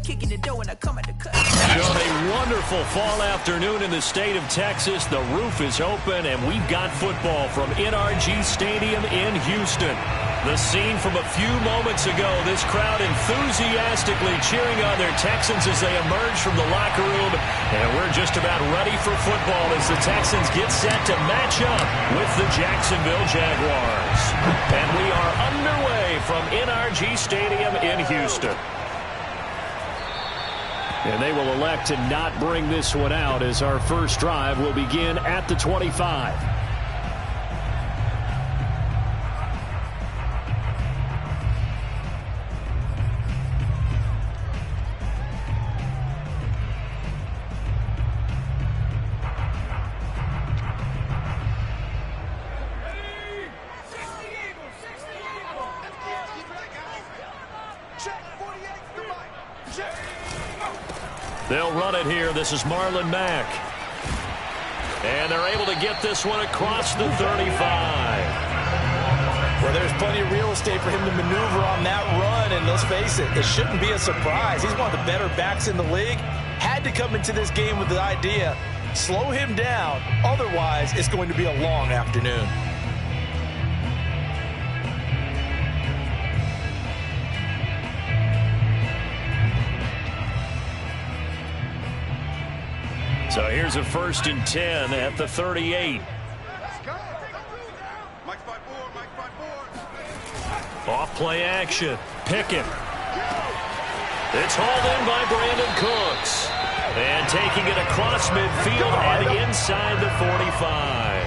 kicking the door and I come at the cut. On a wonderful fall afternoon in the state of Texas, the roof is open, and we've got football from NRG Stadium in Houston. The scene from a few moments ago, this crowd enthusiastically cheering on their Texans as they emerge from the locker room. And we're just about ready for football as the Texans get set to match up with the Jacksonville Jaguars. And we are underway from NRG Stadium in Houston. And they will elect to not bring this one out as our first drive will begin at the 25. They'll run it here. This is Marlon Mack. And they're able to get this one across the 35. Well, there's plenty of real estate for him to maneuver on that run, and let's face it, it shouldn't be a surprise. He's one of the better backs in the league. Had to come into this game with the idea, slow him down, otherwise it's going to be a long afternoon. So here's a 1st and 10 at the 38. Off play action. Pickett. It's hauled in by Brandon Cooks. And taking it across midfield and inside the 45.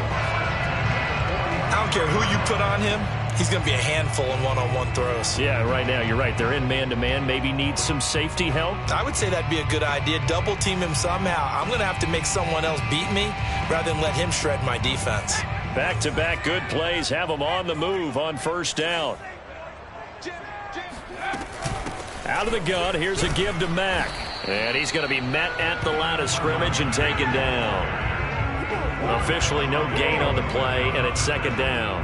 I don't care who you put on him. He's going to be a handful in one-on-one throws. Yeah, right now, you're right. They're in man-to-man. Maybe needs some safety help. I would say that'd be a good idea. Double team him somehow. I'm going to have to make someone else beat me rather than let him shred my defense. Back-to-back good plays have him on the move on 1st down. Out of the gun, here's a give to Mack. And he's going to be met at the line of scrimmage and taken down. Officially no gain on the play, and it's 2nd down.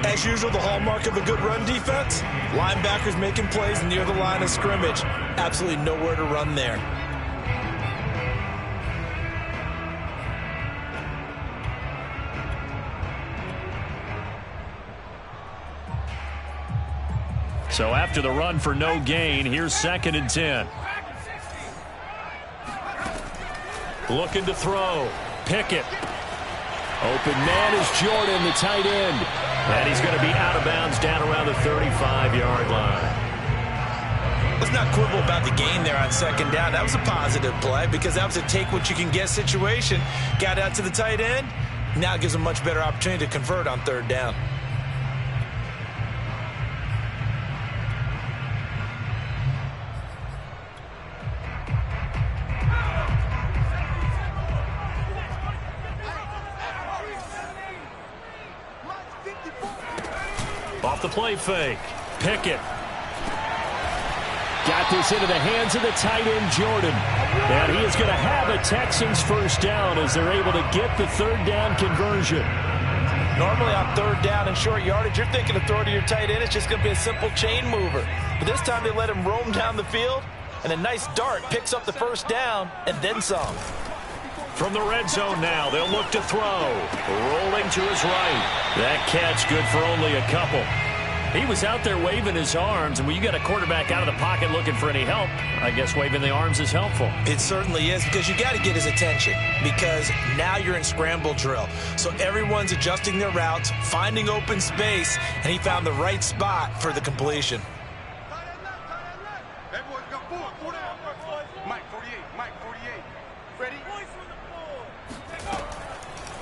As usual, the hallmark of a good run defense, linebackers making plays near the line of scrimmage. Absolutely nowhere to run there. So after the run for no gain, here's 2nd and 10. Looking to throw. Pickett. Open man is Jordan, the tight end. And he's going to be out of bounds down around the 35-yard line. Let's not quibble about the gain there on 2nd down. That was a positive play because that was a take-what-you-can-get situation. Got out to the tight end. Now it gives him a much better opportunity to convert on 3rd down. Off the play fake. Pickett. Got this into the hands of the tight end, Jordan. And he is going to have a Texans 1st down as they're able to get the 3rd down conversion. Normally on 3rd down and short yardage, you're thinking to throw to your tight end. It's just going to be a simple chain mover. But this time they let him roam down the field, and a nice dart picks up the 1st down and then some. From the red zone now, they'll look to throw. Rolling to his right. That catch good for only a couple. He was out there waving his arms, and when you got a quarterback out of the pocket looking for any help, I guess waving the arms is helpful. It certainly is, because you got to get his attention, because now you're in scramble drill. So everyone's adjusting their routes, finding open space, and he found the right spot for the completion.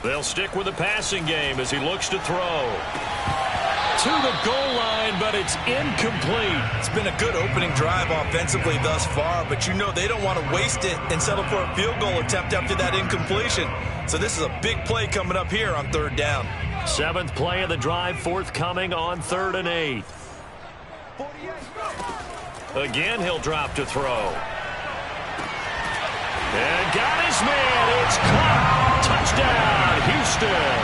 They'll stick with the passing game as he looks to throw. To the goal line, but it's incomplete. It's been a good opening drive offensively thus far, but you know they don't want to waste it and settle for a field goal attempt after that incompletion. So this is a big play coming up here on 3rd down. 7th play of the drive forthcoming on 3rd and 8. Again, he'll drop to throw. And got his man. It's caught. Touchdown, Houston.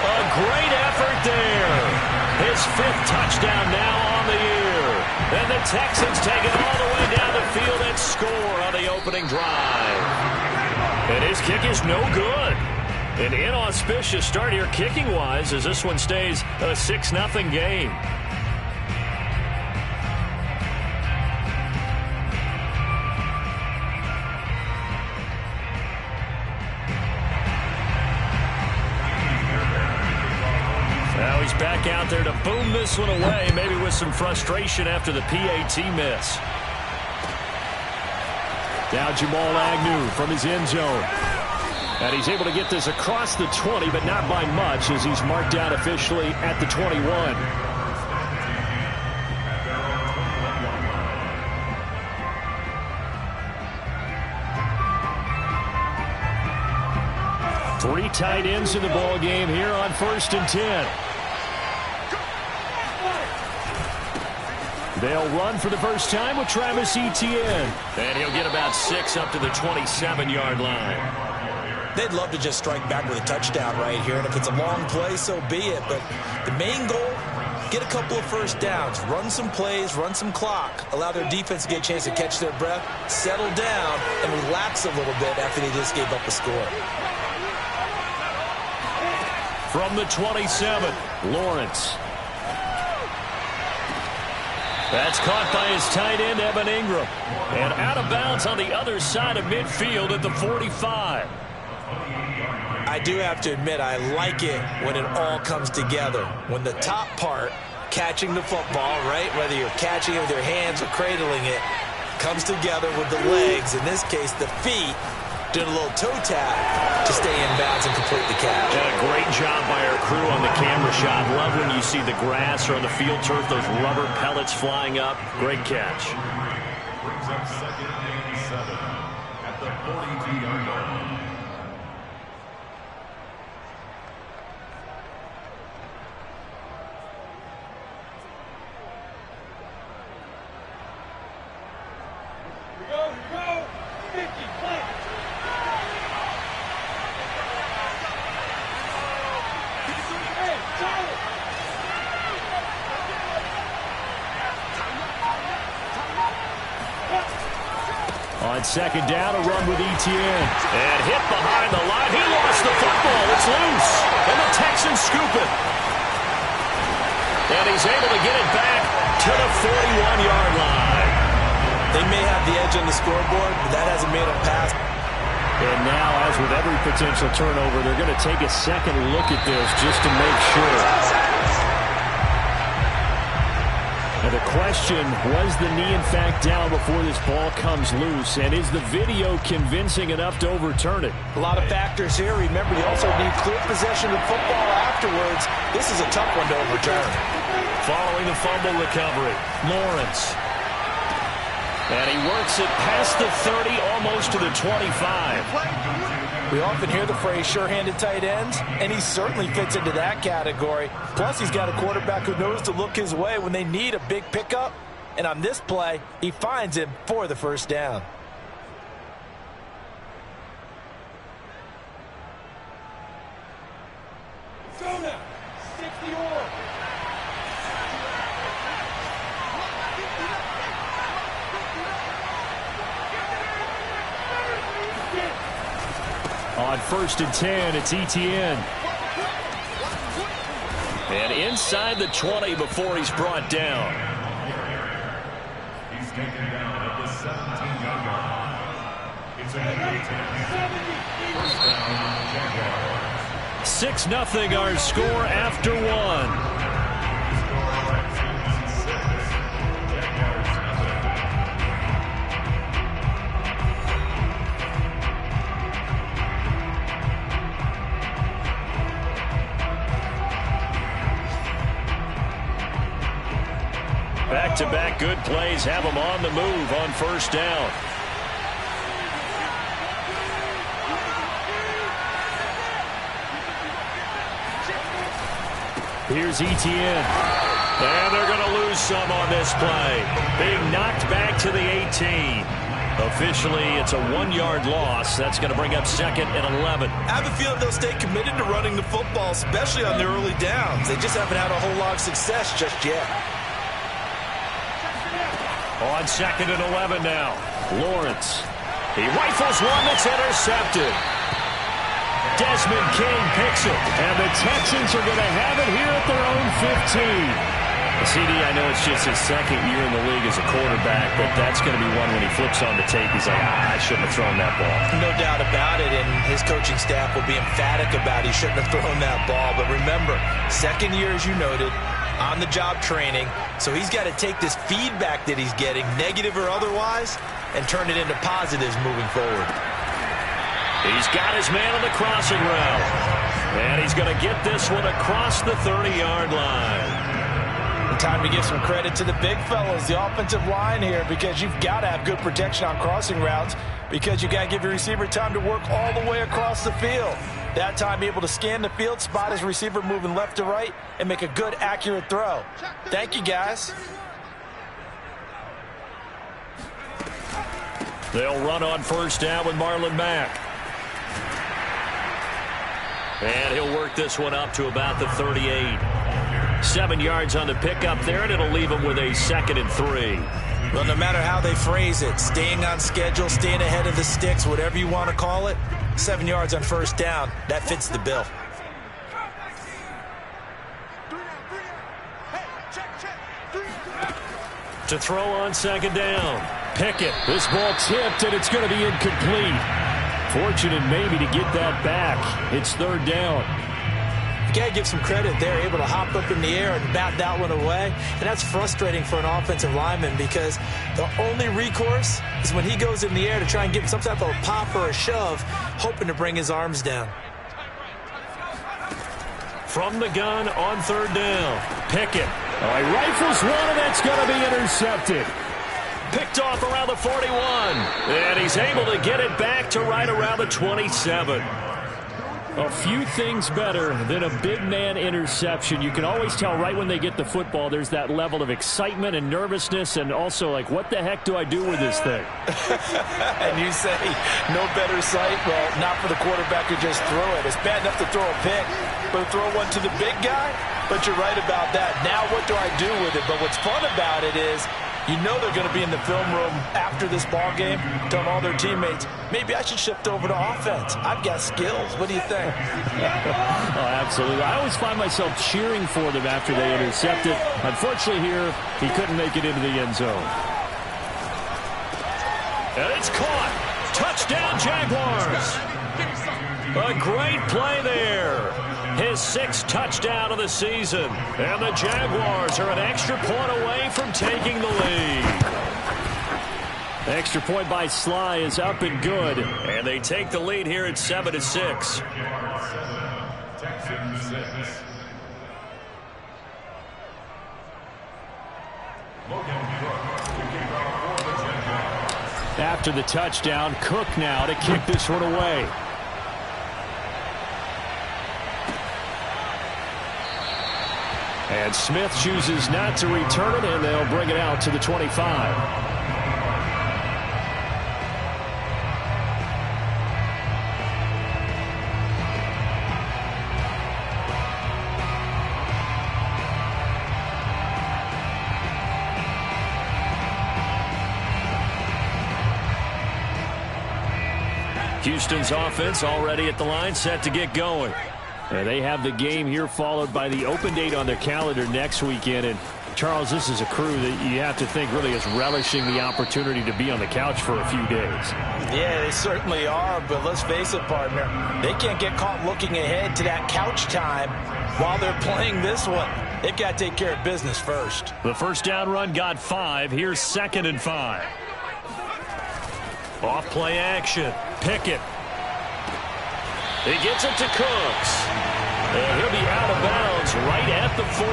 A great effort there. His 5th touchdown now on the year. And the Texans take it all the way down score on the opening drive. And his kick is no good. An inauspicious start here kicking-wise as this one stays a 6-0 game. Now he's back out there to boom this one away, maybe with some frustration after the PAT miss. Now Jamal Agnew from his end zone. And he's able to get this across the 20, but not by much as he's marked down officially at the 21. Three tight ends in the ball game here on 1st and 10. They'll run for the first time with Travis Etienne. And he'll get about 6 up to the 27-yard line. They'd love to just strike back with a touchdown right here, and if it's a long play, so be it. But the main goal, get a couple of first downs, run some plays, run some clock, allow their defense to get a chance to catch their breath, settle down, and relax a little bit after they just gave up a score. From the 27, Lawrence. That's caught by his tight end, Evan Ingram. And out of bounds on the other side of midfield at the 45. I do have to admit, I like it when it all comes together. When the top part, catching the football, right, whether you're catching it with your hands or cradling it, comes together with the legs, in this case the feet, doing a little toe tap to stay in bounds and complete the catch. And a great job by our crew on the camera shot. Love when you see the grass or on the field turf, those rubber pellets flying up. Great catch. Brings up 2nd and 7 at the 42-yard line. On 2nd down, a run with Etienne. And hit behind the line. He lost the football. It's loose. And the Texans scoop it. And he's able to get it back to the 41-yard line. They may have the edge on the scoreboard, but that hasn't made them pass. And now, as with every potential turnover, they're going to take a second look at this just to make sure. And the question, was the knee in fact down before this ball comes loose? And is the video convincing enough to overturn it? A lot of factors here. Remember, you also need clear possession of football afterwards. This is a tough one to overturn. Following the fumble recovery, Lawrence. And he works it past the 30, almost to the 25. We often hear the phrase sure-handed tight ends, and he certainly fits into that category. Plus, he's got a quarterback who knows to look his way when they need a big pickup. And on this play, he finds him for the first down. Go now, 60-or. On 1st and 10, it's Etienne. And inside the 20 before he's brought down. He's taken down at the 17-yard line. It's a negative 10. First down, Jaguars. 6-0 our score after one. Back-to-back good plays have them on the move on 1st down. Here's Etienne. And they're going to lose some on this play. Being knocked back to the 18. Officially, it's a 1-yard loss. That's going to bring up 2nd and 11. I have a feeling they'll stay committed to running the football, especially on their early downs. They just haven't had a whole lot of success just yet. On 2nd and 11 now. Lawrence. He rifles one that's intercepted. Desmond King picks it. And the Texans are going to have it here at their own 15. CD, I know it's just his second year in the league as a quarterback, but that's going to be one when he flips on the tape. He's like, I shouldn't have thrown that ball. No doubt about it, and his coaching staff will be emphatic about he shouldn't have thrown that ball. But remember, second year, as you noted, on-the-job training, so he's got to take this feedback that he's getting, negative or otherwise, and turn it into positives moving forward. He's got his man on the crossing route, and he's going to get this one across the 30-yard line. Time to give some credit to the big fellas, the offensive line here, because you've got to have good protection on crossing routes because you got to give your receiver time to work all the way across the field. That time, be able to scan the field, spot his receiver moving left to right, and make a good, accurate throw. Thank you, guys. They'll run on first down with Marlon Mack. And he'll work this one up to about the 38. 7 yards on the pickup there, and it'll leave him with a 2nd and 3. Well, no matter how they phrase it, staying on schedule, staying ahead of the sticks, whatever you want to call it, 7 yards on first down, that fits the bill. To throw on 2nd down. Pickett. This ball tipped, and it's going to be incomplete. Fortunate maybe to get that back. It's 3rd down. You got to give some credit there, able to hop up in the air and bat that one away. And that's frustrating for an offensive lineman because the only recourse is when he goes in the air to try and get some type of a pop or a shove, hoping to bring his arms down. From the gun on 3rd down. Pickett. Oh, he rifles one, and that's going to be intercepted. Picked off around the 41. And he's able to get it back to right around the 27. A few things better than a big man interception. You can always tell right when they get the football, there's that level of excitement and nervousness and also like, what the heck do I do with this thing? And you say, no better sight? Well, not for the quarterback who just threw it. It's bad enough to throw a pick, but throw one to the big guy? But you're right about that. Now what do I do with it? But what's fun about it is you know they're going to be in the film room after this ball game, telling all their teammates, maybe I should shift over to offense. I've got skills. What do you think? Oh, absolutely. I always find myself cheering for them after they intercept it. Unfortunately here, he couldn't make it into the end zone. And it's caught. Touchdown, Jaguars. A great play there. His 6th touchdown of the season. And the Jaguars are an extra point away from taking the lead. The extra point by Sly is up and good. And they take the lead here at 7-6. After the touchdown, Cook now to kick this one away. And Smith chooses not to return it, and they'll bring it out to the 25. Houston's offense already at the line, set to get going. And they have the game here followed by the open date on their calendar next weekend. And, Charles, this is a crew that you have to think really is relishing the opportunity to be on the couch for a few days. Yeah, they certainly are, but let's face it, partner. They can't get caught looking ahead to that couch time while they're playing this one. They've got to take care of business first. The first down run got 5. Here's 2nd and 5. Off play action. Pickett. He gets it to Cooks. And he'll be out of bounds right at the 40.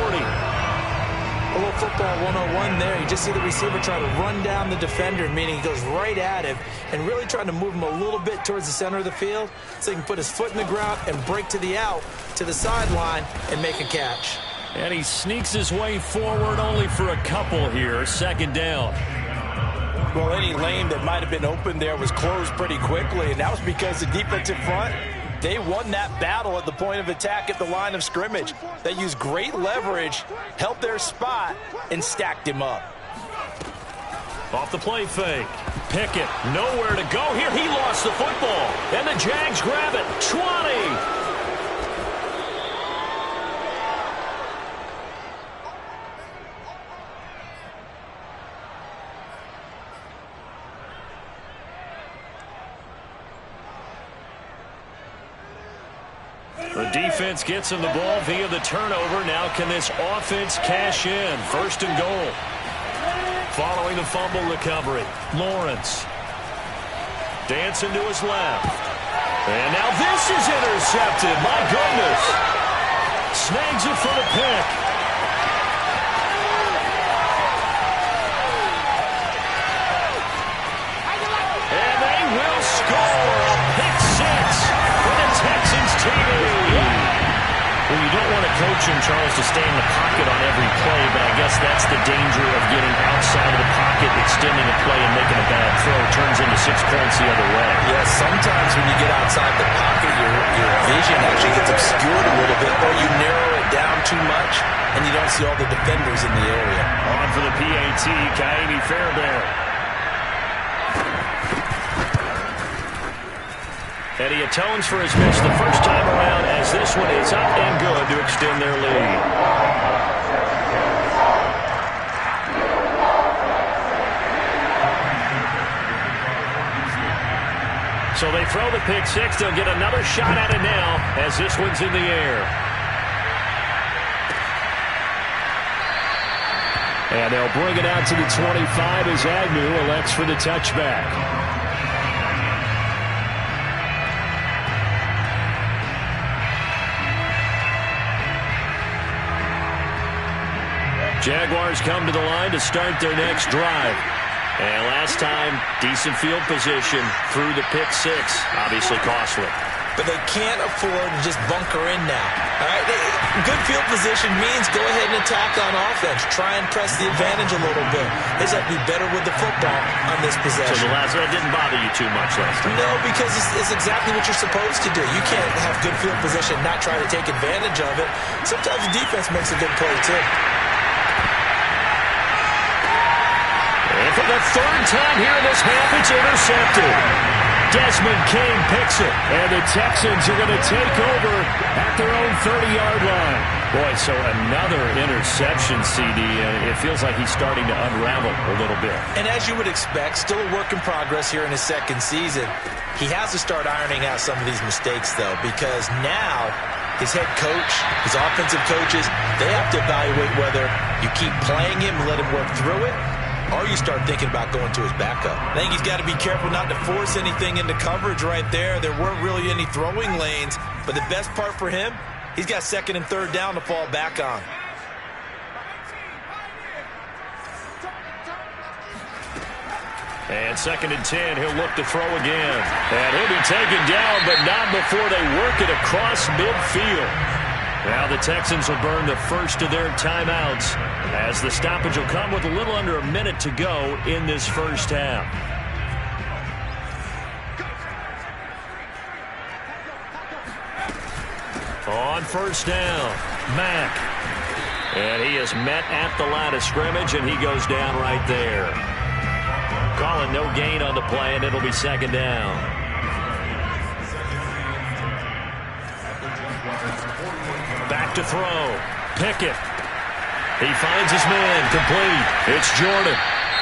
A little football 101 there. You just see the receiver try to run down the defender, meaning he goes right at him and really trying to move him a little bit towards the center of the field so he can put his foot in the ground and break to the out, to the sideline, and make a catch. And he sneaks his way forward only for a couple here. 2nd down. Well, any lane that might have been open there was closed pretty quickly, and that was because the defensive front, they won that battle at the point of attack at the line of scrimmage. They used great leverage, held their spot, and stacked him up. Off the play fake. Pickett, nowhere to go here. He lost the football. And the Jags grab it. 20. The defense gets him the ball via the turnover. Now can this offense cash in? First and goal. Following the fumble recovery, Lawrence. Dancing to his left. And now this is intercepted. My goodness. Snags it for the pick. And they will score a pick six for the Texans team. Well, you don't want a coach in Charles to stay in the pocket on every play, but I guess that's the danger of getting outside of the pocket, extending a play, and making a bad throw. Turns into 6 points the other way. Yeah, sometimes when you get outside the pocket, your vision actually gets obscured a little bit, or you narrow it down too much, and you don't see all the defenders in the area. On for the PAT, Ka'imi Fairbairn. And he atones for his miss the first time around as this one is up and good to extend their lead. So they throw the pick six. They'll get another shot at it now as this one's in the air. And they'll bring it out to the 25 as Agnew elects for the touchback. Jaguars come to the line to start their next drive. And last time, decent field position through the pick six. Obviously costly. But they can't afford to just bunker in now. All right, good field position means go ahead and attack on offense. Try and press the advantage a little bit. They just have to be better with the football on this possession. So the last one didn't bother you too much last time? No, because it's exactly what you're supposed to do. You can't have good field position and not try to take advantage of it. Sometimes the defense makes a good play, too. And for the third time here in this half, it's intercepted. Desmond King picks it. And the Texans are going to take over at their own 30-yard line. Boy, so another interception, CD. It feels like he's starting to unravel a little bit. And as you would expect, still a work in progress here in his second season. He has to start ironing out some of these mistakes, though, because now his head coach, his offensive coaches, they have to evaluate whether you keep playing him and let him work through it, or you start thinking about going to his backup. I think he's got to be careful not to force anything into coverage right there. There weren't really any throwing lanes, but the best part for him, he's got second and third down to fall back on. And second and 10, he'll look to throw again. And he'll be taken down, but not before they work it across midfield. Now the Texans will burn the first of their timeouts as the stoppage will come with a little under a minute to go in this first half. On first down, Mack. And he is met at the line of scrimmage, and he goes down right there. Calling no gain on the play, and it'll be second down. Back to throw. Pickett. He finds his man. Complete. It's Jordan.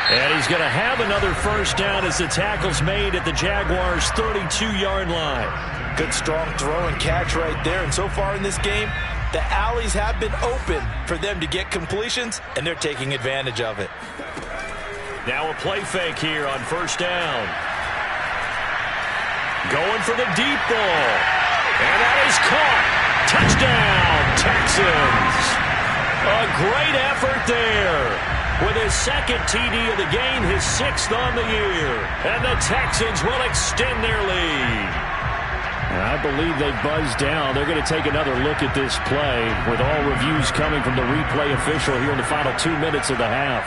And he's going to have another first down as the tackle's made at the Jaguars' 32-yard line. Good strong throw and catch right there. And so far in this game, the alleys have been open for them to get completions, and they're taking advantage of it. Now a play fake here on first down. Going for the deep ball. And that is caught. Touchdown, Texans. A great effort there. With his second TD of the game, his sixth on the year. And the Texans will extend their lead. I believe they buzzed down. They're going to take another look at this play with all reviews coming from the replay official here in the final 2 minutes of the half.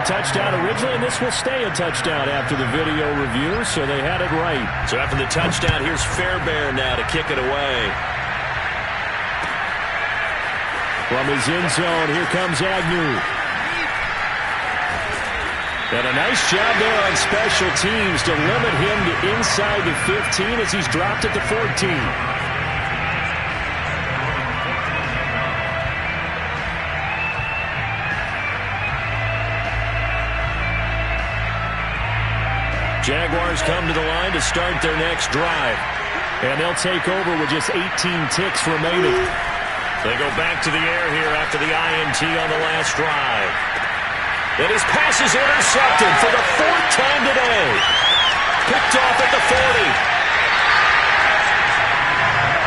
touchdown originally, and this will stay a touchdown after the video review, so they had it right. So after the touchdown, here's Fairbairn now to kick it away. From his end zone, here comes Agnew. And a nice job there on special teams to limit him to inside the 15 as he's dropped at the 14. Jaguars come to the line to start their next drive. And they'll take over with just 18 ticks remaining. They go back to the air here after the INT on the last drive. And his pass is intercepted for the 4th time today. Picked off at the 40.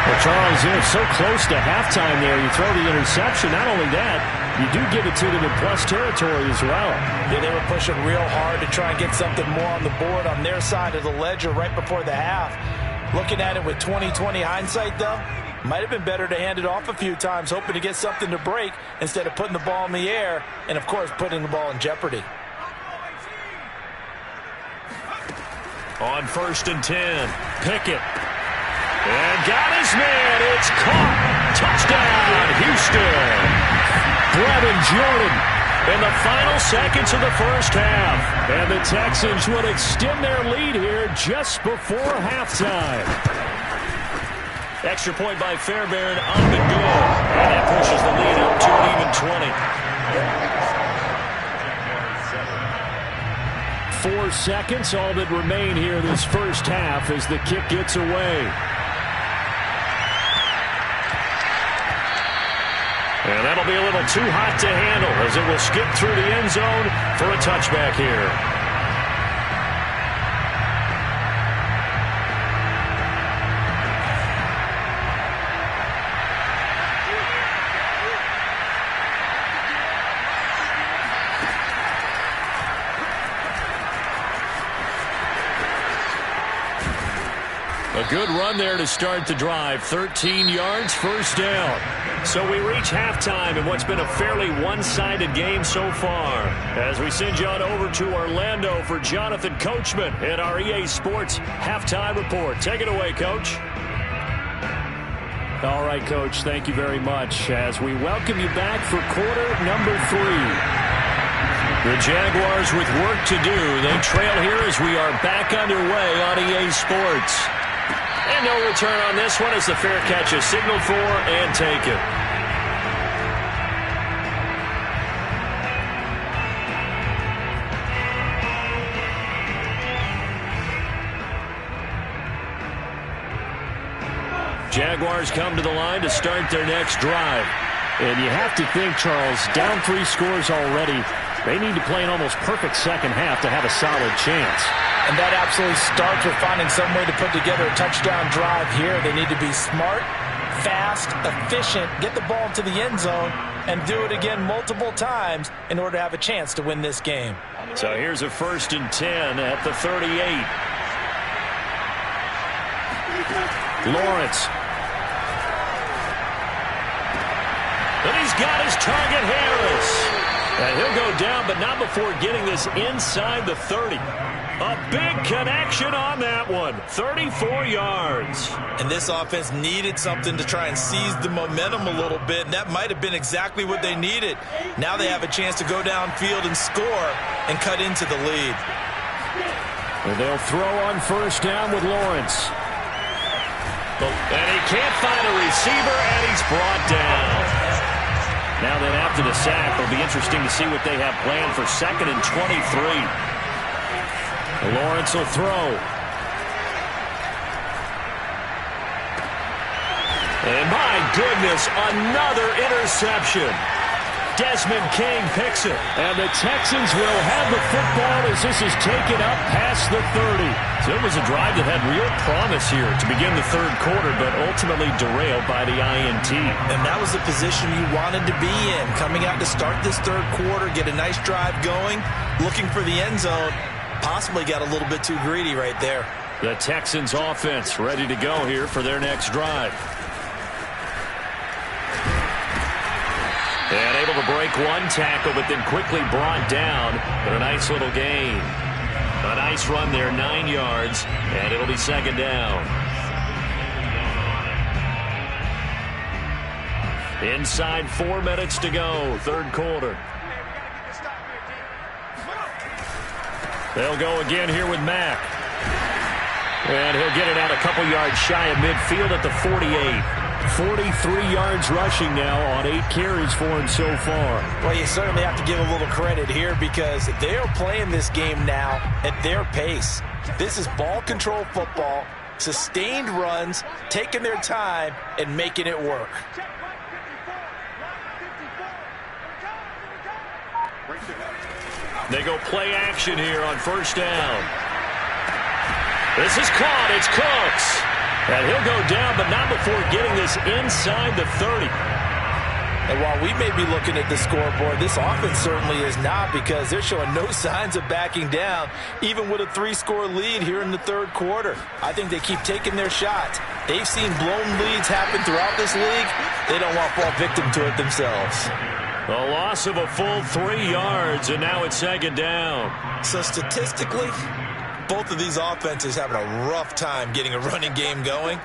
Well, Charles, they're so close to halftime there. You throw the interception. Not only that, you do give it to them in plus territory as well. Yeah, they were pushing real hard to try and get something more on the board on their side of the ledger right before the half. Looking at it with 20/20 hindsight, though, might have been better to hand it off a few times, hoping to get something to break instead of putting the ball in the air and, of course, putting the ball in jeopardy. On 1st and 10, Pickett. And got his man. It's caught. Touchdown, Houston. Brevin Jordan. In the final seconds of the first half. And the Texans will extend their lead here just before halftime. Extra point by Fairbairn on the good. And that pushes the lead up to an even 20. 4 seconds, all that remain here this first half as the kick gets away. And that'll be a little too hot to handle as it will skip through the end zone for a touchback here. A good run there to start the drive. 13 yards, first down. So we reach halftime in what's been a fairly one-sided game so far. As we send you on over to Orlando for Jonathan Coachman at our EA Sports Halftime Report. Take it away, Coach. All right, Coach, thank you very much as we welcome you back for quarter number 3. The Jaguars with work to do. They trail here as we are back underway on EA Sports. And no return on this one as the fair catch is signaled for and taken. Jaguars come to the line to start their next drive. And you have to think, Charles, down 3 scores already. They need to play an almost perfect second half to have a solid chance. And that absolutely starts with finding some way to put together a touchdown drive here. They need to be smart, fast, efficient, get the ball to the end zone, and do it again multiple times in order to have a chance to win this game. So here's a 1st and 10 at the 38. Lawrence. And he's got his target, Harris. And he'll go down, but not before getting this inside the 30. A big connection on that one. 34 yards. And this offense needed something to try and seize the momentum a little bit, and that might have been exactly what they needed. Now they have a chance to go downfield and score and cut into the lead. And they'll throw on first down with Lawrence. And he can't find a receiver, and he's brought down. Now then, after the sack, it'll be interesting to see what they have planned for 2nd and 23. Lawrence will throw. And my goodness, another interception. Desmond King picks it. And the Texans will have the football as this is taken up past the 30. So it was a drive that had real promise here to begin the 3rd quarter, but ultimately derailed by the INT. And that was the position you wanted to be in. Coming out to start this 3rd quarter, get a nice drive going, looking for the end zone. Possibly got a little bit too greedy right there. The Texans offense ready to go here for their next drive. And able to break one tackle, but then quickly brought down. But a nice little gain. A nice run there, 9 yards, and it'll be second down. Inside 4 minutes to go, third quarter. They'll go again here with Mack. And he'll get it out a couple yards shy of midfield at the 48. 43 yards rushing now on 8 carries for him so far. Well, you certainly have to give a little credit here because they are playing this game now at their pace. This is ball control football, sustained runs, taking their time, and making it work. They go play action here on first down. This is caught. It's Cooks. And he'll go down, but not before getting this inside the 30. And while we may be looking at the scoreboard, this offense certainly is not because they're showing no signs of backing down, even with a 3-score lead here in the third quarter. I think they keep taking their shots. They've seen blown leads happen throughout this league. They don't want to fall victim to it themselves. A loss of a full 3 yards, and now it's second down. So statistically, both of these offenses having a rough time getting a running game going.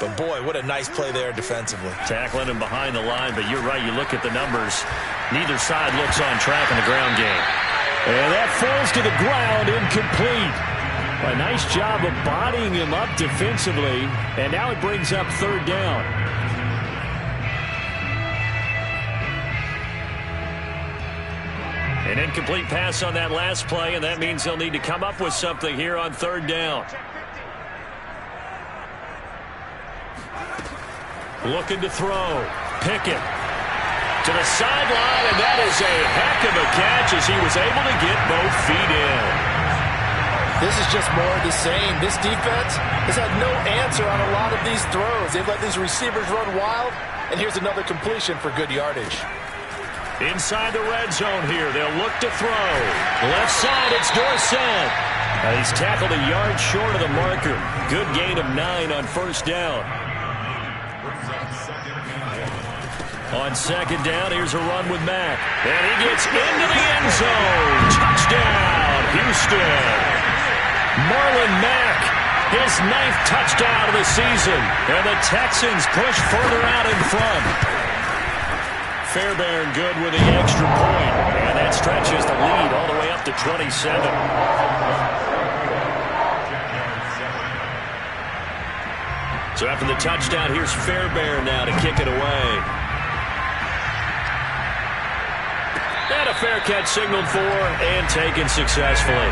But, boy, what a nice play there defensively. Tackling him behind the line, but you're right. You look at the numbers. Neither side looks on track in the ground game. And that falls to the ground, incomplete. A nice job of bodying him up defensively. And now it brings up third down. An incomplete pass on that last play, and that means they'll need to come up with something here on third down. Looking to throw. Pickett to the sideline, and that is a heck of a catch as he was able to get both feet in. This is just more of the same. This defense has had no answer on a lot of these throws. They've let these receivers run wild, and here's another completion for good yardage. Inside the red zone here, they'll look to throw. Left side, it's Dorsett. He's tackled a yard short of the marker. Good gain of 9 on first down. On second down, here's a run with Mack. And he gets into the end zone. Touchdown, Houston. Marlon Mack, his 9th touchdown of the season. And the Texans push further out in front. Fairbairn good with the extra point. And that stretches the lead all the way up to 27. So after the touchdown, here's Fairbairn now to kick it away. And a fair catch signaled for and taken successfully.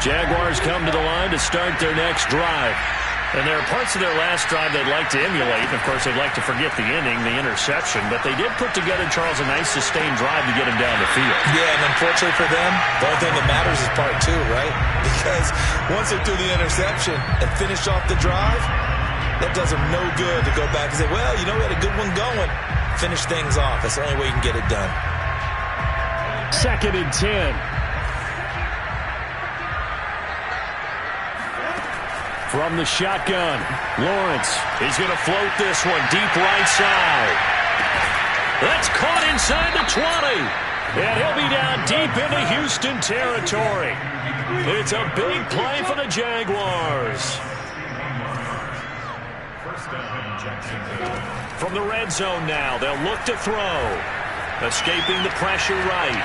Jaguars come to the line to start their next drive. And there are parts of their last drive they'd like to emulate. And of course, they'd like to forget the inning, the interception. But they did put together, Charles, a nice sustained drive to get him down the field. Yeah, and unfortunately for them, the only thing that matters is part 2, right? Because once they threw the interception and finished off the drive, that does them no good to go back and say, well, you know, we had a good one going. Finish things off. That's the only way you can get it done. Second and 10. From the shotgun, Lawrence. He's going to float this one deep right side. That's caught inside the 20. And he'll be down deep into Houston territory. It's a big play for the Jaguars. From the red zone now, they'll look to throw. Escaping the pressure right.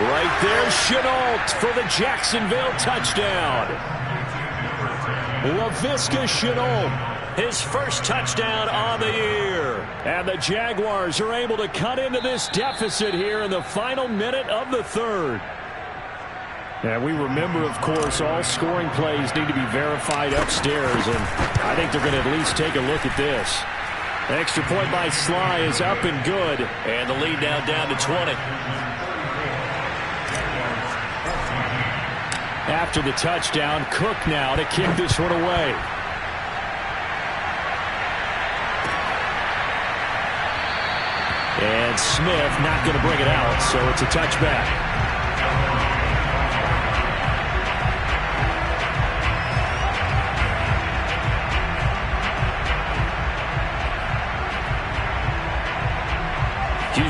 Right there, Shenault for the Jacksonville touchdown. Laviska Shenault, his first touchdown on the year. And the Jaguars are able to cut into this deficit here in the final minute of the third. And we remember, of course, all scoring plays need to be verified upstairs, and I think they're going to at least take a look at this. Extra point by Sly is up and good. And the lead now down to 20. After the touchdown, Cook now to kick this one away. And Smith not going to bring it out, so it's a touchback.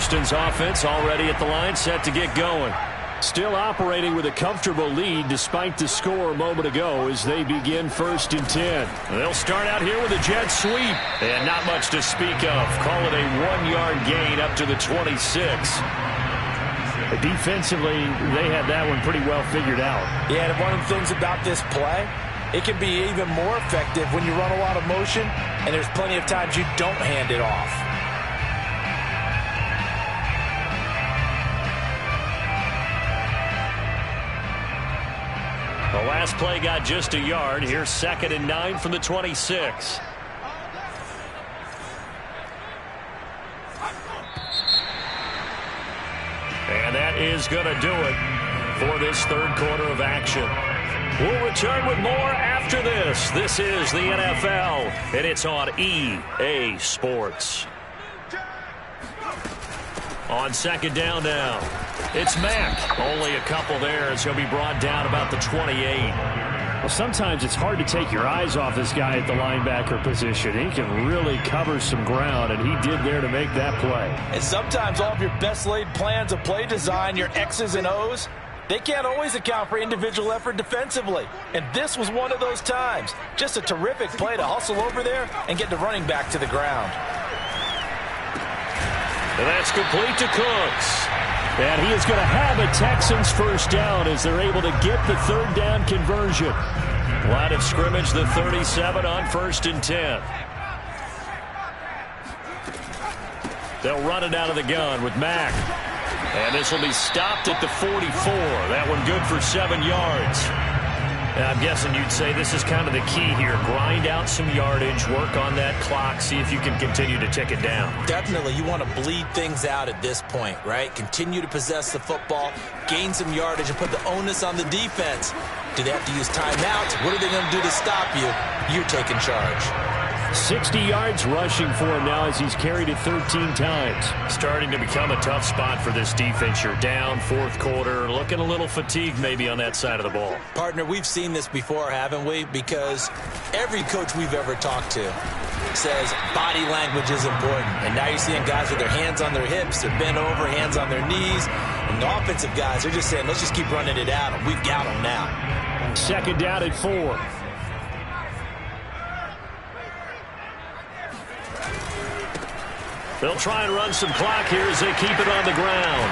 Houston's offense already at the line, set to get going. Still operating with a comfortable lead despite the score a moment ago as they begin 1st and 10. They'll start out here with a jet sweep. And not much to speak of. Call it a 1-yard gain up to the 26. Defensively, they had that one pretty well figured out. Yeah, and one of the things about this play, it can be even more effective when you run a lot of motion, and there's plenty of times you don't hand it off. The last play got just a yard. Here's 2nd and 9 from the 26. And that is going to do it for this 3rd quarter of action. We'll return with more after this. This is the NFL, and it's on EA Sports. On 2nd down now, it's Mack. Only a couple there as he'll be brought down about the 28. Well, sometimes it's hard to take your eyes off this guy at the linebacker position. He can really cover some ground, and he did there to make that play. And sometimes all of your best laid plans of play design, your X's and O's, they can't always account for individual effort defensively. And this was one of those times. Just a terrific play to hustle over there and get the running back to the ground. And that's complete to Cooks. And he is going to have a Texans 1st down as they're able to get the 3rd down conversion. Line of scrimmage, the 37 on 1st and 10. They'll run it out of the gun with Mack. And this will be stopped at the 44. That one good for 7 yards. And I'm guessing you'd say this is kind of the key here. Grind out some yardage, work on that clock, see if you can continue to tick it down. Definitely, you want to bleed things out at this point, right? Continue to possess the football, gain some yardage, and put the onus on the defense. Do they have to use timeouts? What are they going to do to stop you? You're taking charge. 60 yards rushing for him now as he's carried it 13 times. Starting to become a tough spot for this defense. You're down 4th quarter, looking a little fatigued maybe on that side of the ball. Partner, we've seen this before, haven't we? Because every coach we've ever talked to says body language is important. And now you're seeing guys with their hands on their hips, they're bent over, hands on their knees. And the offensive guys, they're just saying, let's just keep running it at them. We've got them now. 2nd down at 4. They'll try and run some clock here as they keep it on the ground.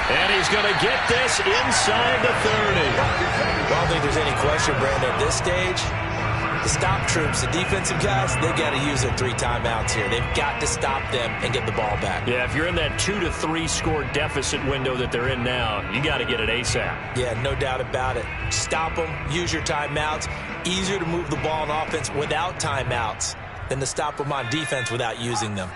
And he's going to get this inside the 30. I don't think there's any question, Brandon, at this stage, the stop troops, the defensive guys, they got to use their 3 timeouts here. They've got to stop them and get the ball back. Yeah, if you're in that 2 to 3 score deficit window that they're in now, you got to get it ASAP. Yeah, no doubt about it. Stop them, use your timeouts. Easier to move the ball on offense without timeouts than to stop them on defense without using them.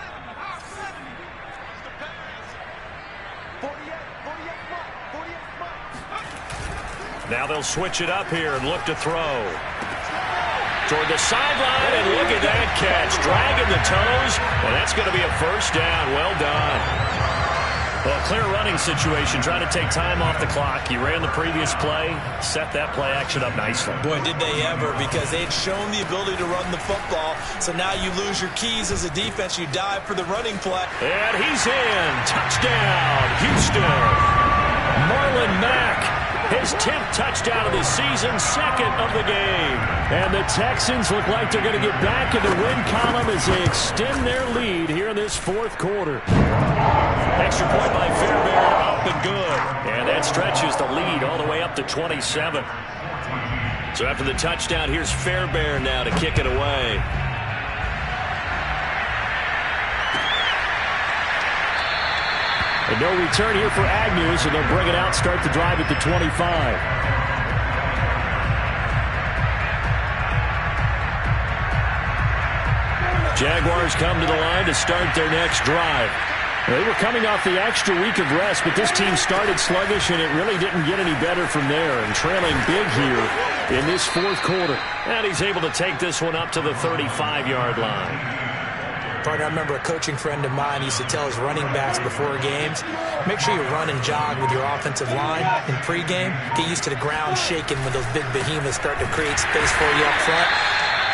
Now they'll switch it up here and look to throw. Toward the sideline, and look at that catch. Dragging the toes, and that's going to be a 1st down. Well done. Well, clear running situation, trying to take time off the clock. You ran the previous play, set that play action up nicely. Boy, did they ever, because they'd shown the ability to run the football. So now you lose your keys as a defense. You dive for the running play. And he's in. Touchdown, Houston. Marlon Mack. His 10th touchdown of the season, 2nd of the game. And the Texans look like they're going to get back in the win column as they extend their lead here in this 4th quarter. Extra point by Fairbairn, up and good. And that stretches the lead all the way up to 27. So after the touchdown, here's Fairbairn now to kick it away. And no return here for Agnew, so they'll bring it out, start the drive at the 25. Jaguars come to the line to start their next drive. They were coming off the extra week of rest, but this team started sluggish, and it really didn't get any better from there, and trailing big here in this 4th quarter. And he's able to take this one up to the 35-yard line. Partner, I remember a coaching friend of mine used to tell his running backs before games, make sure you run and jog with your offensive line in pregame. Get used to the ground shaking when those big behemoths start to create space for you up front.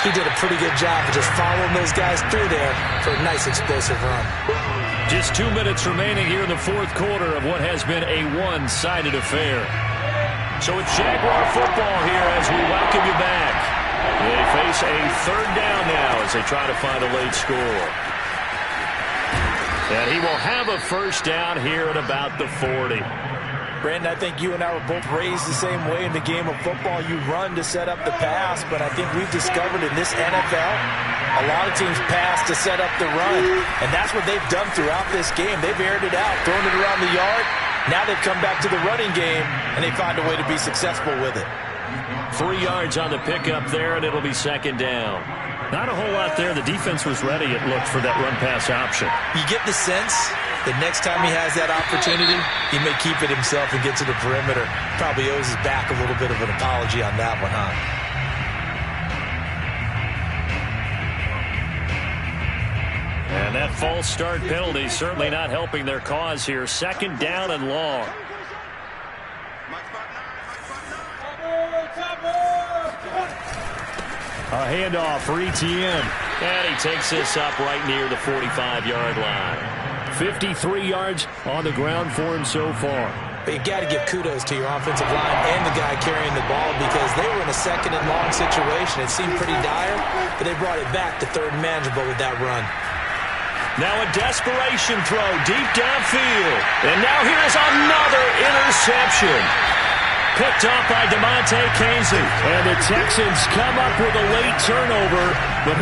He did a pretty good job of just following those guys through there for a nice explosive run. Just 2 minutes remaining here in the fourth quarter of what has been a one-sided affair. So it's Jaguar football here as we welcome you back. They face a third down now as they try to find a late score. And he will have a first down here at about the 40. Brandon, I think you and I were both raised the same way in the game of football. You run to set up the pass, but I think we've discovered in this NFL, a lot of teams pass to set up the run, and that's what they've done throughout this game. They've aired it out, thrown it around the yard. Now they've come back to the running game, and they find a way to be successful with it. 3 yards on the pickup there, and it'll be second down. Not a whole lot there. The defense was ready, it looked, for that run-pass option. You get the sense that next time he has that opportunity, he may keep it himself and get to the perimeter. Probably owes his back a little bit of an apology on that one, huh? And that false start penalty certainly not helping their cause here. Second down and long. A handoff for Etienne. And he takes this up right near the 45-yard line. 53 yards on the ground for him so far. But you got to give kudos to your offensive line and the guy carrying the ball, because they were in a second and long situation. It seemed pretty dire, but they brought it back to third and manageable with that run. Now a desperation throw deep downfield. And now here's another interception. Picked off by DeMonte Casey. And the Texans come up with a late turnover, but